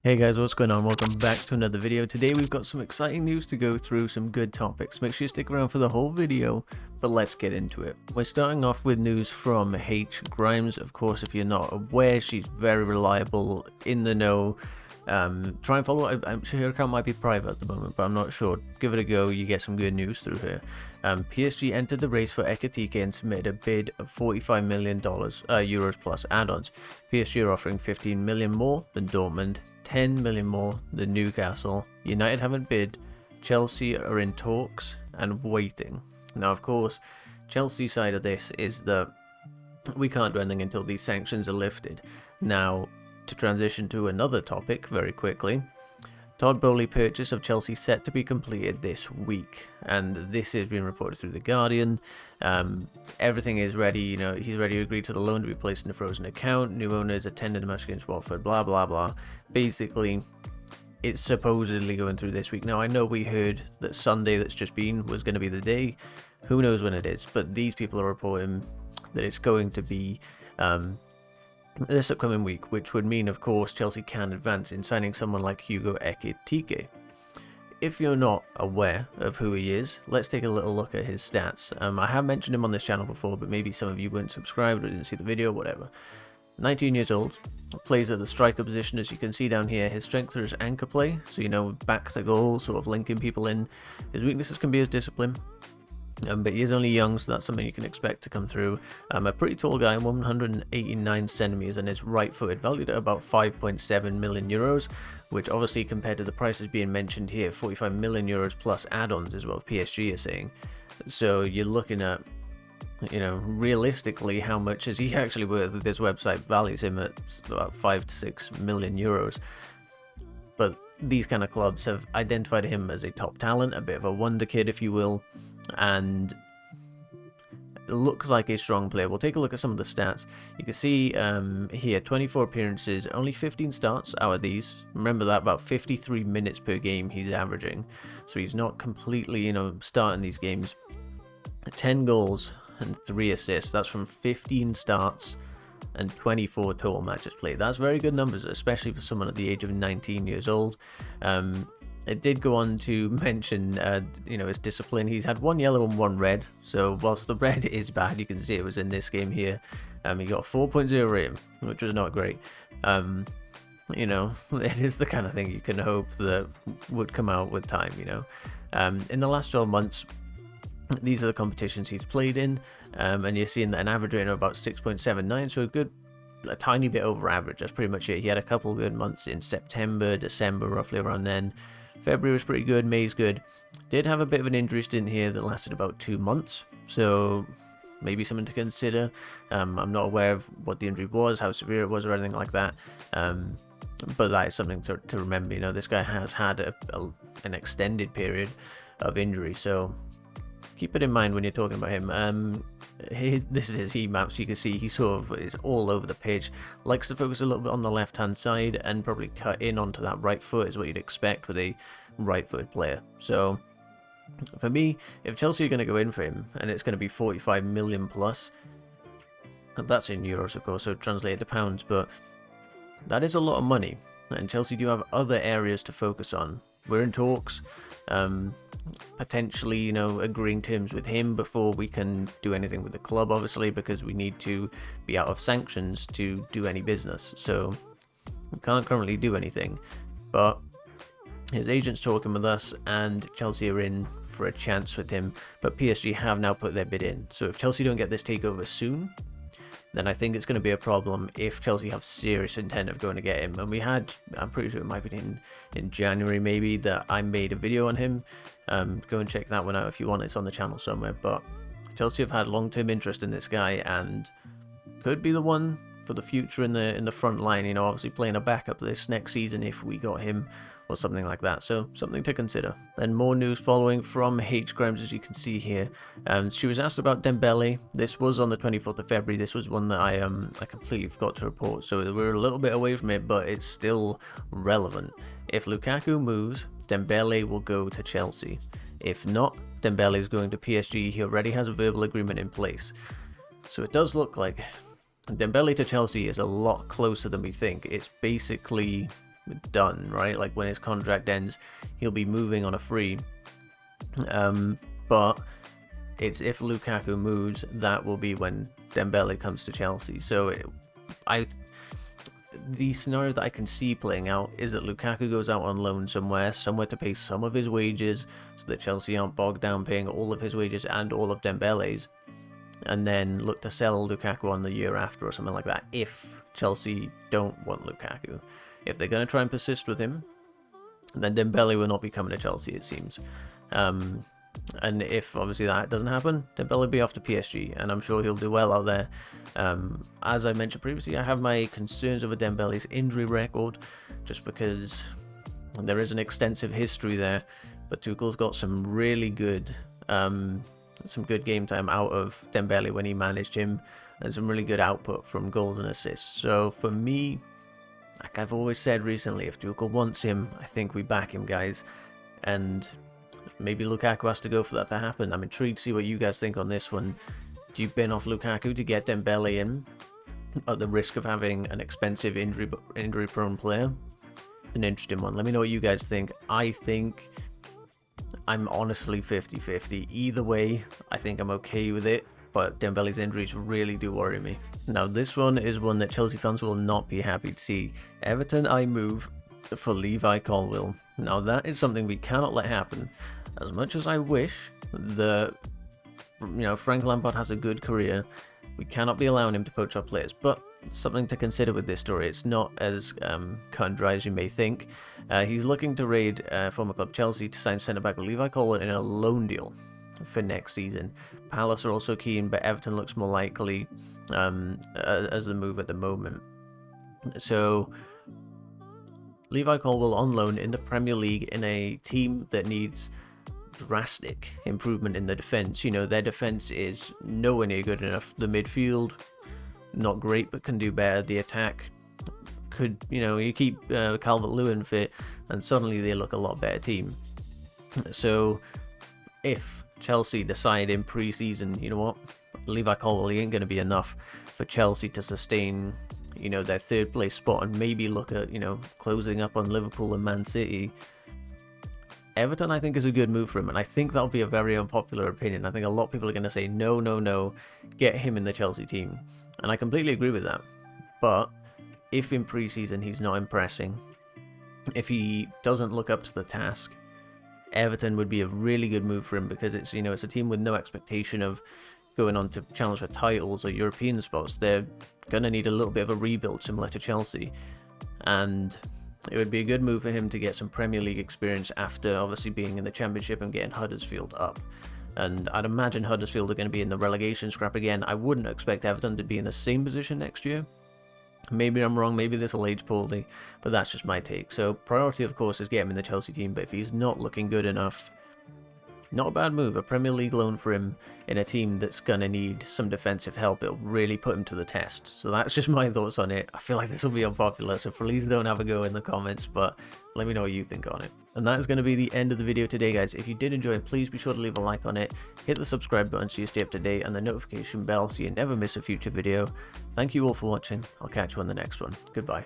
Hey guys, what's going on? Welcome back to another video. Today we've got some exciting news to go through, some good topics. Make sure you stick around for the whole video, but let's get into it. We're starting off with news from H. Grimes. Of course, if you're not aware, she's very reliable, in the know. Try and follow it. I'm sure her account might be private at the moment, but I'm not sure. Give it a go, you get some good news through her. PSG entered the race for Ekitike and submitted a bid of $45 million euros plus add-ons. PSG are offering 15 million more than Dortmund, 10 million more than Newcastle. United haven't bid. Chelsea are in talks and waiting. Now, of course, Chelsea's side of this is that we can't do anything until these sanctions are lifted. Now, to transition to another topic very quickly, Todd Bowley purchase of Chelsea set to be completed this week, and this has been reported through The Guardian. Everything is ready, he's ready to agree to the loan to be placed in a frozen account. New owners attended a match against Watford, blah blah blah. Basically, it's supposedly going through this week. Now, I know we heard that Sunday that's just been was going to be the day. Who knows when it is, but these people are reporting that it's going to be this upcoming week, which would mean, of course, Chelsea can advance in signing someone like Hugo Ekitike. If you're not aware of who he is, let's take a little look at his stats. I have mentioned him on this channel before, but maybe some of you weren't subscribed or didn't see the video, whatever. 19 years old, plays at the striker position, as you can see down here. His strengths are his anchor play, so back to goal, sort of linking people in. His weaknesses can be his discipline. But he is only young, so that's something you can expect to come through. A pretty tall guy, 189 centimeters, and is right-footed, valued at about 5.7 million euros, which obviously compared to the prices being mentioned here, 45 million euros plus add-ons is what PSG is saying. So you're looking at, realistically, how much is he actually worth? This website values him at about 5 to 6 million euros. But these kind of clubs have identified him as a top talent, a bit of a wonderkid, if you will. And it looks like a strong player. We'll take a look at some of the stats. You can see here, 24 appearances, only 15 starts out of these. Remember that, about 53 minutes per game he's averaging. So he's not completely, starting these games. 10 goals and 3 assists. That's from 15 starts and 24 total matches played. That's very good numbers, especially for someone at the age of 19 years old. It did go on to mention, his discipline. He's had 1 yellow and 1 red. So whilst the red is bad, you can see it was in this game here. He got a 4.0 rating, which was not great. It is the kind of thing you can hope that would come out with time, In the last 12 months, these are the competitions he's played in. And you're seeing that an average rating of about 6.79, so a tiny bit over average. That's pretty much it. He had a couple good months in September, December, roughly around then. February was pretty good, May's good. Did have a bit of an injury stint here that lasted about 2 months, so maybe something to consider. I'm not aware of what the injury was, how severe it was, or anything like that. But that is something to remember. This guy has had an extended period of injury, so keep it in mind when you're talking about him. This is his heat maps. You can see he sort of is all over the pitch. Likes to focus a little bit on the left-hand side and probably cut in onto that right foot is what you'd expect with a right-footed player. So for me, if Chelsea are going to go in for him and it's going to be 45 million plus, that's in euros, of course, so translated to pounds, but that is a lot of money. And Chelsea do have other areas to focus on. We're in talks. Potentially, agreeing terms with him before we can do anything with the club, obviously, because we need to be out of sanctions to do any business. So we can't currently do anything. But his agent's talking with us, and Chelsea are in for a chance with him. But PSG have now put their bid in. So if Chelsea don't get this takeover soon, then I think it's going to be a problem if Chelsea have serious intent of going to get him. And we had, I'm pretty sure it might be in January maybe, that I made a video on him. Go and check that one out if you want. It's on the channel somewhere. But Chelsea have had long-term interest in this guy and could be the one for the future in the front line. Obviously playing a backup this next season if we got him or something like that. So something to consider. Then more news following from H. Grimes, as you can see here. She was asked about Dembele. This was on the 24th of February. This was one that I completely forgot to report. So we're a little bit away from it, but it's still relevant. If Lukaku moves, Dembele will go to Chelsea. If not, Dembele is going to PSG. He already has a verbal agreement in place. So it does look like Dembele to Chelsea is a lot closer than we think. It's basically done, right? Like when his contract ends, he'll be moving on a free. But it's if Lukaku moves, that will be when Dembele comes to Chelsea. So the scenario that I can see playing out is that Lukaku goes out on loan somewhere to pay some of his wages, so that Chelsea aren't bogged down paying all of his wages and all of Dembele's, and then look to sell Lukaku on the year after or something like that, if Chelsea don't want Lukaku. If they're going to try and persist with him, then Dembele will not be coming to Chelsea, it seems. And if obviously that doesn't happen, Dembele will be off to PSG, and I'm sure he'll do well out there. As I mentioned previously, I have my concerns over Dembele's injury record, just because there is an extensive history there, but Tuchel's got some really good game time out of Dembele when he managed him, and some really good output from goals and assists. So for me, like I've always said recently, if Tuchel wants him, I think we back him, guys, and maybe Lukaku has to go for that to happen. I'm intrigued to see what you guys think on this one. Do you bin off Lukaku to get Dembele in at the risk of having an expensive injury-prone player? An interesting one. Let me know what you guys think. I think I'm honestly 50-50. Either way, I think I'm okay with it, but Dembele's injuries really do worry me. Now, this one is one that Chelsea fans will not be happy to see. Everton, I move for Levi Calwell. Now, that is something we cannot let happen. As much as I wish that, Frank Lampard has a good career, we cannot be allowing him to poach our players. But something to consider with this story, it's not as cut and dry as you may think. He's looking to raid former club Chelsea to sign centre-back Levi Calwell in a loan deal for next season. Palace are also keen, but Everton looks more likely as the move at the moment. So Levi Calwell on loan in the Premier League in a team that needs drastic improvement in the defence. Their defence is nowhere near good enough. The midfield, not great, but can do better. The attack could, you keep Calvert-Lewin fit, and suddenly they look a lot better team. So if Chelsea decide in pre-season, you know what, Levi Calwell ain't going to be enough for Chelsea to sustain their third place spot and maybe look at closing up on Liverpool and Man City, Everton I think is a good move for him, and I think that'll be a very unpopular opinion. I think a lot of people are going to say no, get him in the Chelsea team, and I completely agree with that. But if in pre-season he's not impressing, if he doesn't look up to the task, Everton would be a really good move for him, because it's it's a team with no expectation of going on to challenge for titles or European spots. They're going to need a little bit of a rebuild similar to Chelsea, and it would be a good move for him to get some Premier League experience after obviously being in the Championship and getting Huddersfield up. And I'd imagine Huddersfield are going to be in the relegation scrap again. I wouldn't expect Everton to be in the same position next year. Maybe I'm wrong, maybe this will age poorly, but that's just my take. So priority, of course, is get him in the Chelsea team, but if he's not looking good enough, not a bad move. A Premier League loan for him in a team that's going to need some defensive help. It'll really put him to the test. So that's just my thoughts on it. I feel like this will be unpopular, so please don't have a go in the comments, but let me know what you think on it. And that is going to be the end of the video today, guys. If you did enjoy it, please be sure to leave a like on it, hit the subscribe button so you stay up to date, and the notification bell so you never miss a future video. Thank you all for watching. I'll catch you on the next one. Goodbye.